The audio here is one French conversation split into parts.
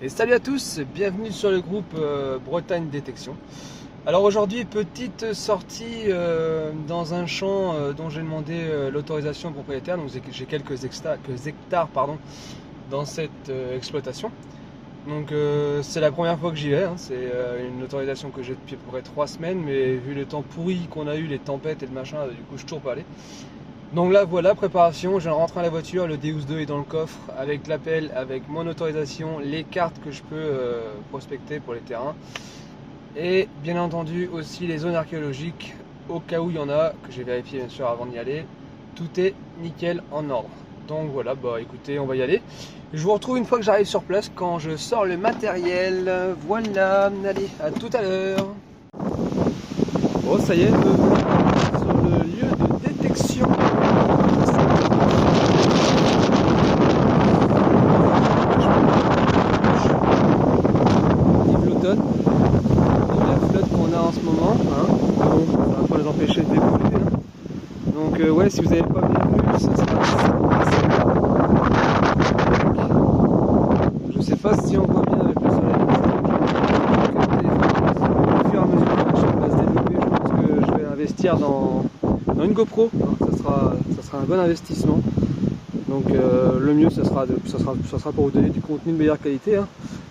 Et salut à tous, bienvenue sur le groupe Bretagne Détection. Alors aujourd'hui, petite sortie dans un champ dont j'ai demandé l'autorisation propriétaire. Donc j'ai quelques hectares dans cette exploitation. Donc c'est la première fois que j'y vais, hein. C'est une autorisation que j'ai depuis à peu près 3 semaines, mais vu le temps pourri qu'on a eu, les tempêtes et le machin, du coup je suis toujours pas allé. Donc là voilà, préparation, je viens de rentrer à la voiture, le Deus 2 est dans le coffre avec l'appel, avec mon autorisation, les cartes que je peux prospecter pour les terrains et bien entendu aussi les zones archéologiques au cas où il y en a, que j'ai vérifié bien sûr avant d'y aller. Tout est nickel en ordre. Donc voilà, bah écoutez, on va y aller. Je vous retrouve une fois que j'arrive sur place quand je sors le matériel. Voilà, allez, à tout à l'heure. Bon, ça y est, sur le lieu de détection. Vive l'automne, la flotte qu'on a en ce moment, hein. Bon, ça va pas les empêcher de débouler, hein. Donc ouais, si vous n'avez pas bien vu, ça sera je sais pas si on voit bien avec le soleil. Au fur et à mesure que la chaîne va se développer, je pense que je vais investir dans une GoPro, hein. Ça sera un bon investissement. Donc le mieux, ça sera pour vous donner du contenu de meilleure qualité, hein.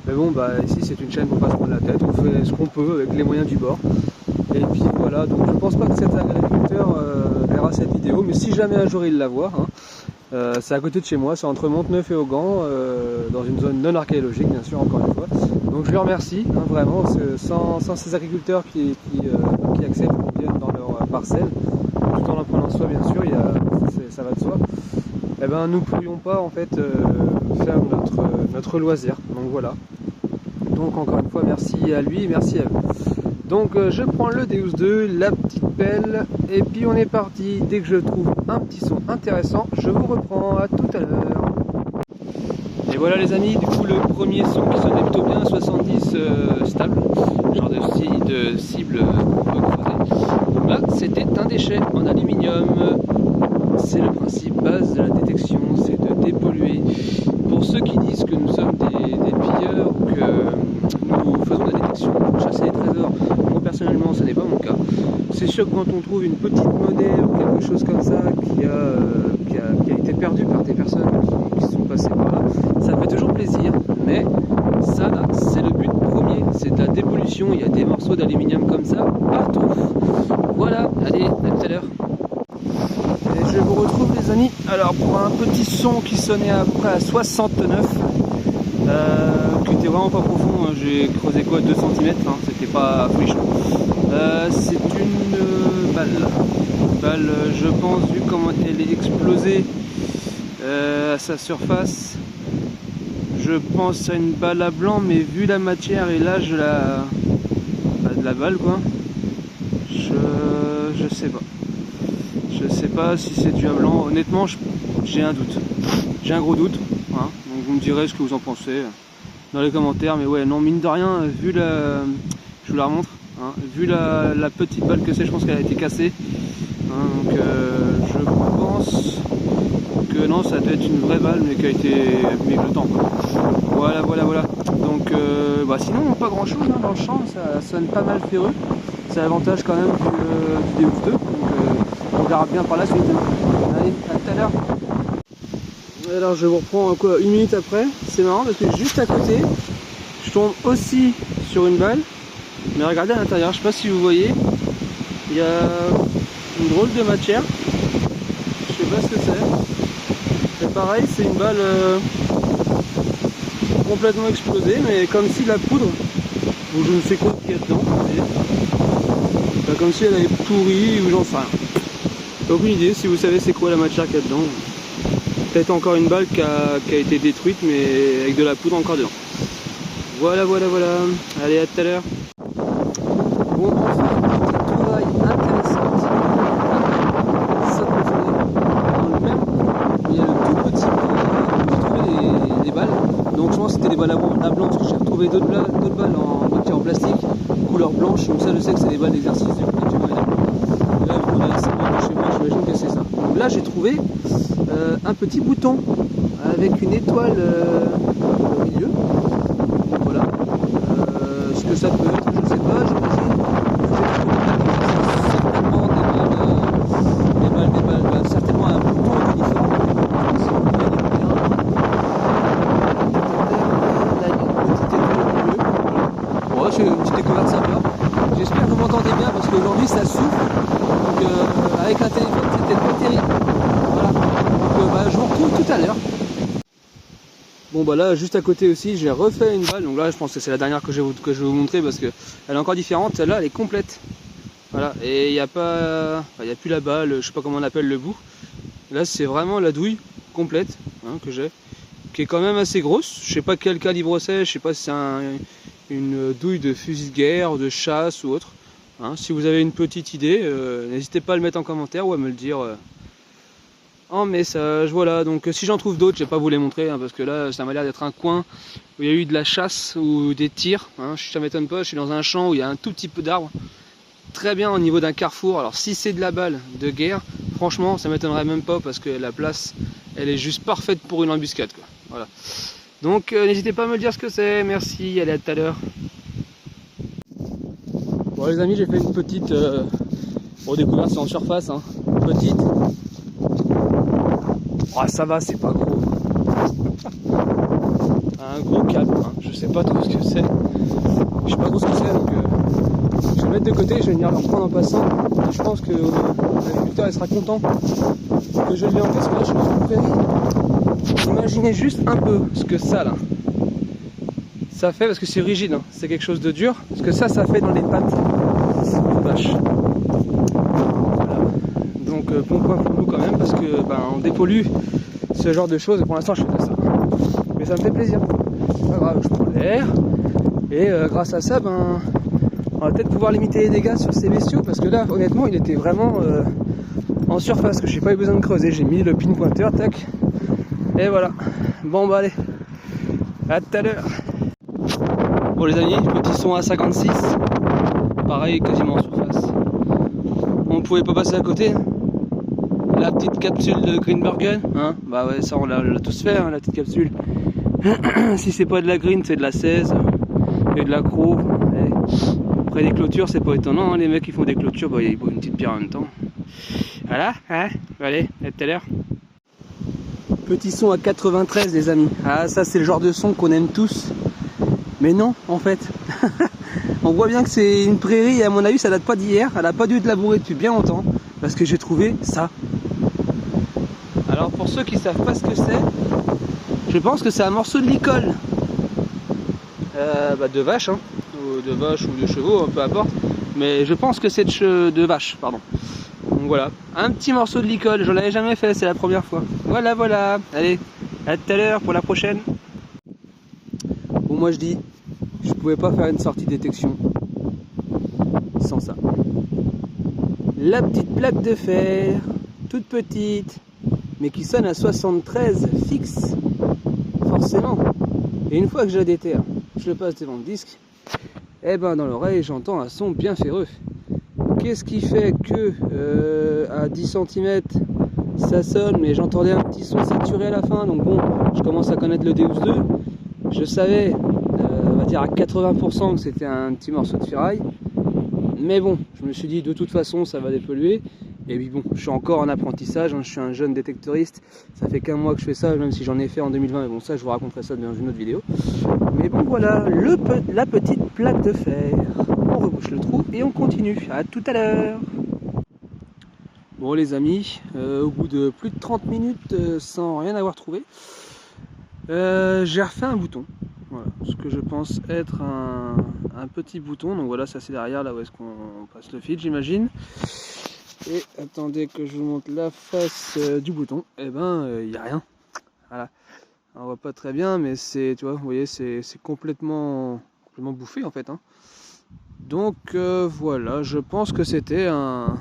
Mais bon, bah ici c'est une chaîne pour pas se prendre la tête, on fait ce qu'on peut avec les moyens du bord. Et puis voilà, donc je pense pas que cet agriculteur verra cette vidéo, mais si jamais un jour il la voit, hein, c'est à côté de chez moi, c'est entre Monteneuf et Augan, dans une zone non archéologique bien sûr, encore une fois. Donc je lui remercie, hein, vraiment, parce que sans ces agriculteurs qui acceptent qu'on vienne dans leur parcelle, tout en en prenant soin bien sûr, ça va de soi. Eh ben, nous ne pourrions pas en fait faire notre loisir. Donc voilà. Donc encore une fois, merci à lui et merci à eux. Donc je prends le Deus 2, la petite pelle, et puis on est parti. Dès que je trouve un petit son intéressant, je vous reprends. À tout à l'heure. Et voilà les amis, du coup le premier son qui sonnait plutôt bien, 70 stable, genre de cible qu'on peut creuser. Donc là, c'était un déchet en aluminium. C'est le principe base de la détection, c'est de dépolluer. Pour ceux qui disent que nous sommes des pilleurs ou que nous faisons de la détection pour chasser les trésors, moi personnellement ce n'est pas mon cas. C'est sûr que quand on trouve une petite monnaie ou quelque chose comme ça qui a été perdu par des personnes qui sont passées par là, ça fait toujours plaisir, mais ça c'est le but premier, c'est de la dépollution. Il y a des morceaux d'aluminium comme ça partout. Voilà, allez, à tout à l'heure. Je vous retrouve les amis, alors pour un petit son qui sonnait à peu près à 69, qui était vraiment pas profond, hein. J'ai creusé quoi, 2 cm, hein, c'était pas folichon. C'est une balle, je pense, vu comment elle est explosée à sa surface, je pense à une balle à blanc, mais vu la matière et l'âge de la balle quoi, je sais pas. Je sais pas si c'est du à blanc, honnêtement j'ai un doute, j'ai un gros doute, hein. Donc vous me direz ce que vous en pensez dans les commentaires, mais ouais, non, mine de rien, vu je vous la remontre, hein, vu la petite balle que c'est, je pense qu'elle a été cassée, hein. Donc je pense que non, ça doit être une vraie balle mais qui a été mis le temps quoi. Voilà, donc bah, sinon pas grand chose, hein, dans le champ, ça sonne pas mal ferreux, c'est l'avantage quand même du Deus 2, donc on verra bien par la suite. Allez, à tout à l'heure. Alors je vous reprends quoi, 1 minute après. C'est marrant parce que juste à côté, je tombe aussi sur une balle. Mais regardez à l'intérieur, je sais pas si vous voyez, il y a une drôle de matière. Je sais pas ce que c'est. Et pareil, c'est une balle complètement explosée, mais comme si la poudre, ou je ne sais quoi qu'il y a dedans, comme si elle avait pourri ou j'en sais rien. Aucune idée, si vous savez c'est quoi la matière qu'il y a dedans. Peut-être encore une balle qui a été détruite, mais avec de la poudre encore dedans. Voilà. Allez, à tout à l'heure. Bon, enfin, petite trouvaille intéressante. Ça peut faire dans le même. Il y a le tout petit où j'ai trouvé des balles. Donc je pense que c'était des balles à blanc, parce que j'ai retrouvé d'autres balles en plastique, couleur blanche. Donc ça, je sais que c'est des balles d'exercice du là, on a la celle de chez moi, j'imagine que c'est ça. Donc là, j'ai trouvé un petit bouton avec une étoile au milieu. que ça peut être, je sais pas, j'imagine. Certainement des balles, bah, certainement un bouton uniforme. Si vous voyez bien. Là, il y a une petite étoile au milieu. Voilà. Ouais, c'est une petite découverte sympa. J'espère que vous m'entendez bien parce qu'aujourd'hui ça souffle. Donc avec un téléphone c'était pas terrible. Voilà. Donc bah, je vous retrouve tout à l'heure. Bon bah là juste à côté aussi j'ai refait une balle, donc là je pense que c'est la dernière que je vais vous montrer parce qu'elle est encore différente, celle-là elle est complète. Voilà, et il n'y a pas, il n'y a plus la balle, je sais pas comment on appelle le bout. Là c'est vraiment la douille complète hein, que j'ai, qui est quand même assez grosse. Je sais pas quel calibre c'est, je sais pas si c'est une douille de fusil de guerre, de chasse ou autre. Hein, si vous avez une petite idée, n'hésitez pas à le mettre en commentaire ou à me le dire. En message, voilà, donc si j'en trouve d'autres, je vais pas vous les montrer, hein, parce que là, ça m'a l'air d'être un coin où il y a eu de la chasse ou des tirs, hein, ça m'étonne pas, je suis dans un champ où il y a un tout petit peu d'arbres, très bien au niveau d'un carrefour, alors si c'est de la balle de guerre, franchement, ça m'étonnerait même pas, parce que la place, elle est juste parfaite pour une embuscade, quoi. Voilà. Donc n'hésitez pas à me dire ce que c'est, merci, allez à tout à l'heure. Bon les amis, j'ai fait une petite redécouverte, c'est en surface, hein, petite. Ah ça va, c'est pas gros. Un gros câble, hein. Je sais pas trop ce que c'est. Je sais pas trop ce que c'est, donc je vais le mettre de côté, je vais venir le reprendre en passant. Et je pense que l'agriculteur il sera content que je l'ai en parce que là je suis dans une prairie. Imaginez juste un peu ce que ça là. Ça fait, parce que c'est rigide, hein. C'est quelque chose de dur. Ce que ça fait dans les pattes de vache. Voilà. Donc bon point pour nous quand même parce que on dépollue ce genre de choses et pour l'instant je fais que ça. Mais ça me fait plaisir. C'est pas grave, je prends l'air et grâce à ça on va peut-être pouvoir limiter les dégâts sur ces bestiaux parce que là honnêtement il était vraiment en surface que j'ai pas eu besoin de creuser. J'ai mis le pin pointeur, tac, et voilà. Bon bah allez, à tout à l'heure. Bon les amis, petit son à 56, pareil quasiment en surface. On pouvait pas passer à côté. La petite capsule de Greenbergen, hein, bah ouais, ça on l'a tous fait, hein, la petite capsule. Si c'est pas de la green, c'est de la 16 et de l'accro. Après les clôtures, c'est pas étonnant, hein, les mecs qui font des clôtures, bah, ils boivent une petite bière en même temps. Voilà, hein, allez, à tout à l'heure. Petit son à 93 les amis. Ah ça c'est le genre de son qu'on aime tous. Mais non, en fait. On voit bien que c'est une prairie et à mon avis ça date pas d'hier. Elle a pas dû être labourée depuis bien longtemps. Parce que j'ai trouvé ça. Alors pour ceux qui savent pas ce que c'est, je pense que c'est un morceau de licol. De vache, hein. Ou de vache ou de chevaux, peu importe. Mais je pense que c'est de vache, pardon. Donc voilà, un petit morceau de licol, je l'avais jamais fait, c'est la première fois. Voilà, voilà. Allez, à tout à l'heure pour la prochaine. Bon moi je dis, je pouvais pas faire une sortie détection sans ça. La petite plaque de fer, toute petite, mais qui sonne à 73 fixe, forcément. Et une fois que je la déterre, je le passe devant le disque, et dans l'oreille j'entends un son bien féreux. Qu'est-ce qui fait que à 10 cm ça sonne, mais j'entendais un petit son saturé à la fin, donc bon, je commence à connaître le Deus 2. Je savais, on va dire à 80% que c'était un petit morceau de ferraille. Mais bon, je me suis dit de toute façon ça va dépolluer. Et puis bon, je suis encore en apprentissage, hein, je suis un jeune détectoriste. Ça fait qu'un mois que je fais ça, même si j'en ai fait en 2020. Mais bon, ça je vous raconterai ça dans une autre vidéo. Mais bon voilà, la petite plaque de fer. On rebouche le trou et on continue. À tout à l'heure. Bon les amis, au bout de plus de 30 minutes sans rien avoir trouvé, j'ai refait un bouton. Voilà, ce que je pense être un petit bouton. Donc voilà, ça c'est derrière, là où est-ce qu'on passe le fil, j'imagine. Et attendez que je vous montre la face du bouton. Et il n'y a rien. Voilà. On voit pas très bien, mais c'est, tu vois, vous voyez, c'est complètement bouffé en fait. Hein. Donc voilà, je pense que c'était un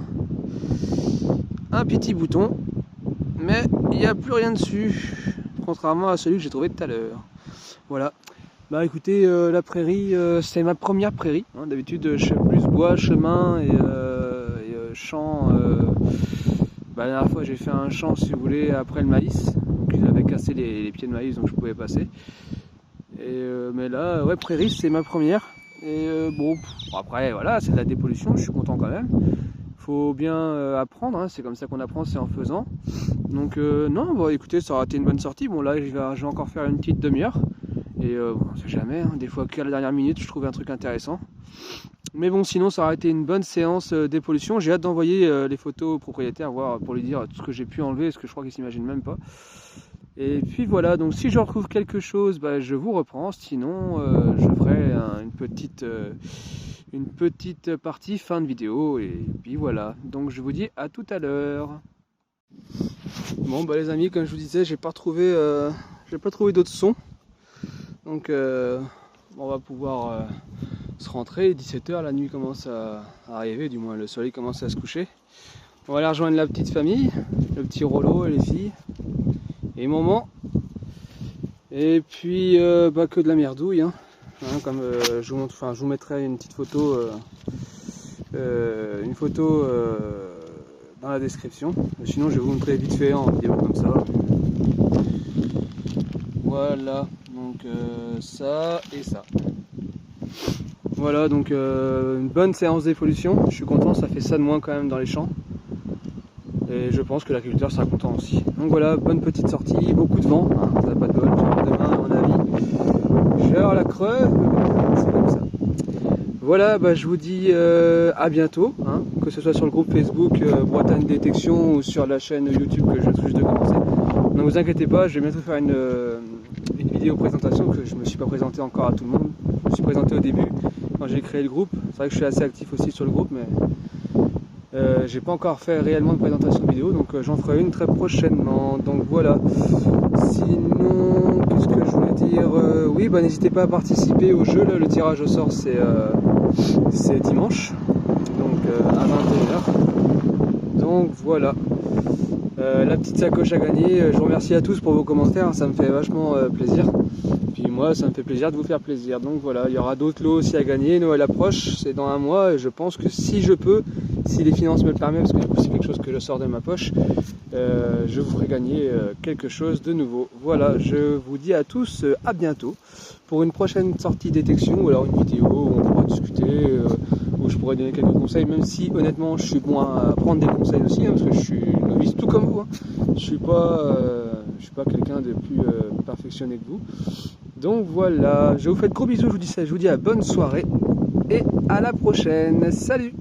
petit bouton, mais il n'y a plus rien dessus, contrairement à celui que j'ai trouvé tout à l'heure. Voilà. Bah écoutez, la prairie, c'est ma première prairie. Hein. D'habitude, je fais plus bois, chemin et champ. La dernière fois, j'ai fait un champ, si vous voulez, après le maïs. Donc ils avaient cassé les pieds de maïs, donc je pouvais passer. Et mais là, ouais, prairie, c'est ma première. Et bon, après voilà, c'est de la dépollution, je suis content quand même. Faut bien apprendre, hein, c'est comme ça qu'on apprend, c'est en faisant. Donc non, bon, écoutez, ça aura été une bonne sortie. Bon là, je vais encore faire une petite demi-heure. Et bon, on sait jamais, hein, des fois qu'à la dernière minute, je trouve un truc intéressant. Mais bon, sinon, ça aura été une bonne séance dépollution. J'ai hâte d'envoyer les photos au propriétaire, voir pour lui dire tout ce que j'ai pu enlever, parce que je crois qu'il s'imagine même pas. Et puis voilà, donc si je retrouve quelque chose, bah, je vous reprends. Sinon, je ferai une petite partie fin de vidéo. Et puis voilà, donc je vous dis à tout à l'heure. Bon, bah les amis, comme je vous disais, j'ai pas trouvé d'autres sons. Donc on va pouvoir se rentrer. 17 h, la nuit commence à arriver, du moins le soleil commence à se coucher. On va aller rejoindre la petite famille, le petit Rollo et les filles et maman. Et puis bah, que de la merdouille, hein. Comme je vous mettrai une petite photo, dans la description. Sinon je vais vous montrer vite fait en vidéo comme ça. Voilà, donc ça et ça. Voilà, donc une bonne séance dépollution. Je suis content, ça fait ça de moins quand même dans les champs. Et je pense que l'agriculteur sera content aussi. Donc voilà, bonne petite sortie, beaucoup de vent, hein, ça n'a pas de bol. Demain, à mon avis, je vais avoir la creuve, c'est comme ça. Voilà, bah, je vous dis à bientôt, hein, que ce soit sur le groupe Facebook Bretagne Détection ou sur la chaîne YouTube que je viens tout juste de commencer. Ne vous inquiétez pas, je vais bientôt faire une vidéo présentation, parce que je ne me suis pas présenté encore à tout le monde. Je me suis présenté au début quand j'ai créé le groupe. C'est vrai que je suis assez actif aussi sur le groupe, mais j'ai pas encore fait réellement de présentation vidéo, donc j'en ferai une très prochainement. Donc voilà. Sinon, qu'est-ce que je voulais dire, oui, bah n'hésitez pas à participer au jeu. Là, le tirage au sort c'est dimanche, donc à 21 h. Donc voilà. La petite sacoche à gagner. Je vous remercie à tous pour vos commentaires, ça me fait vachement plaisir. Puis moi, ça me fait plaisir de vous faire plaisir. Donc voilà, il y aura d'autres lots aussi à gagner. Noël approche, c'est dans un mois, et je pense que si je peux, si les finances me le permettent, parce que du coup c'est quelque chose que je sors de ma poche, je vous ferai gagner quelque chose de nouveau. Voilà, je vous dis à tous à bientôt pour une prochaine sortie détection, ou alors une vidéo où on pourra discuter, où je pourrais donner quelques conseils, même si honnêtement je suis bon à prendre des conseils aussi, hein, parce que je suis novice tout comme vous, hein. Je suis pas quelqu'un de plus perfectionné que vous. Donc voilà, je vous fais de gros bisous, je vous dis à bonne soirée et à la prochaine. Salut!